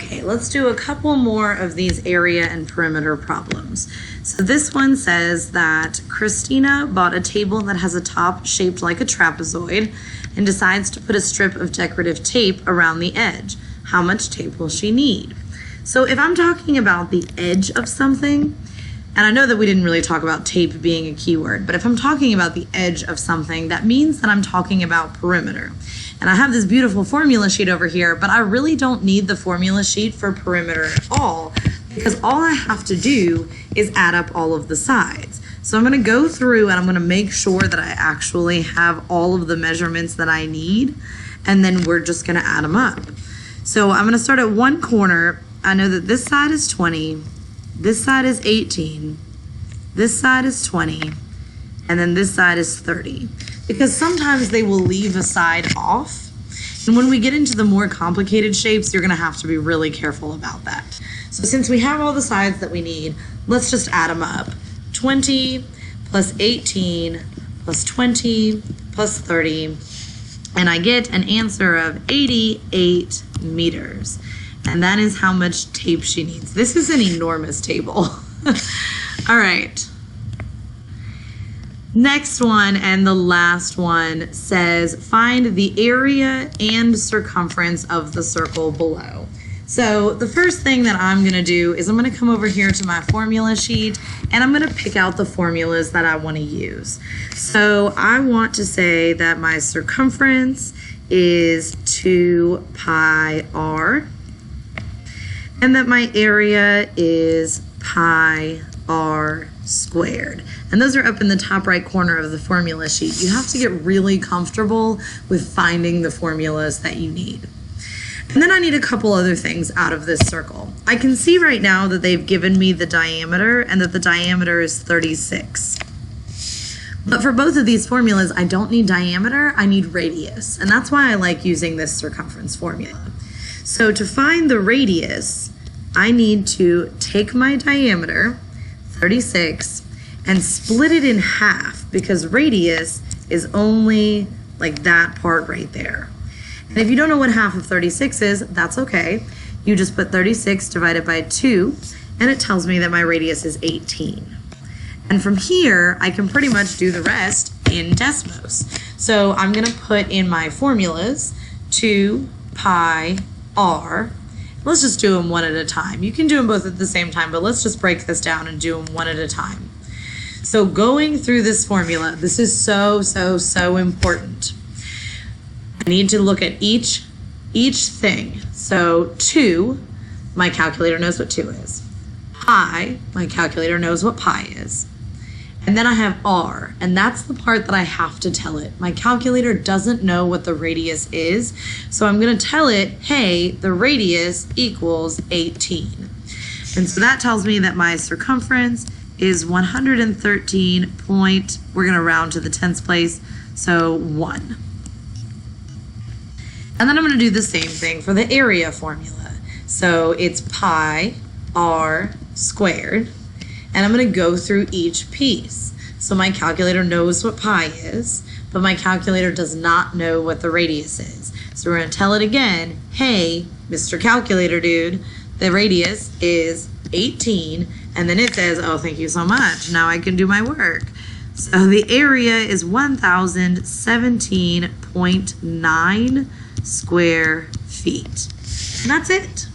Okay, let's do a couple more of these area and perimeter problems. So this one says that Christina bought a table that has a top shaped like a trapezoid and decides to put a strip of decorative tape around the edge. How much tape will she need? So if I'm talking about the edge of something, and I know that we didn't really talk about tape being a keyword, but if I'm talking about the edge of something, that means that I'm talking about perimeter. And I have this beautiful formula sheet over here, but I really don't need the formula sheet for perimeter at all, because all I have to do is add up all of the sides. So I'm going to go through and I'm going to make sure that I actually have all of the measurements that I need, and then we're just going to add them up. So I'm going to start at one corner. I know that this side is 20, this side is 18, this side is 20, and then this side is 30. Because sometimes they will leave a side off. And when we get into the more complicated shapes, you're going to have to be really careful about that. So since we have all the sides that we need, let's just add them up. 20 plus 18 plus 20 plus 30. And I get an answer of 88 meters. And that is how much tape she needs. This is an enormous table. All right. Next one, and the last one, says find the area and circumference of the circle below. So the first thing that I'm going to do is I'm going to come over here to my formula sheet and I'm going to pick out the formulas that I want to use. So I want to say that my circumference is 2 pi r and that my area is pi r squared. And those are up in the top right corner of the formula sheet. You have to get really comfortable with finding the formulas that you need. And then I need a couple other things out of this circle. I can see right now that they've given me the diameter and that the diameter is 36. But for both of these formulas, I don't need diameter, I need radius. And that's why I like using this circumference formula. So to find the radius, I need to take my diameter, 36, and split it in half, because radius is only like that part right there. And if you don't know what half of 36 is, that's okay. You just put 36 divided by 2, and it tells me that my radius is 18. And from here, I can pretty much do the rest in Desmos. So I'm going to put in my formulas 2 pi r. Let's just do them one at a time. You can do them both at the same time, but let's just break this down and do them one at a time. So going through this formula, this is so important. I need to look at each thing. So 2, my calculator knows what 2 is. Pi, my calculator knows what pi is. And then I have r, and that's the part that I have to tell it. My calculator doesn't know what the radius is, so I'm going to tell it, hey, the radius equals 18. And so that tells me that my circumference is 113 point, we're going to round to the tens place, so 1. And then I'm going to do the same thing for the area formula. So it's pi r squared, and I'm going to go through each piece. So my calculator knows what pi is, but my calculator does not know what the radius is. So we're going to tell it again, hey, Mr. Calculator dude, the radius is 18, and then it says, oh, thank you so much. Now I can do my work. So the area is 1017.9 square feet. And that's it.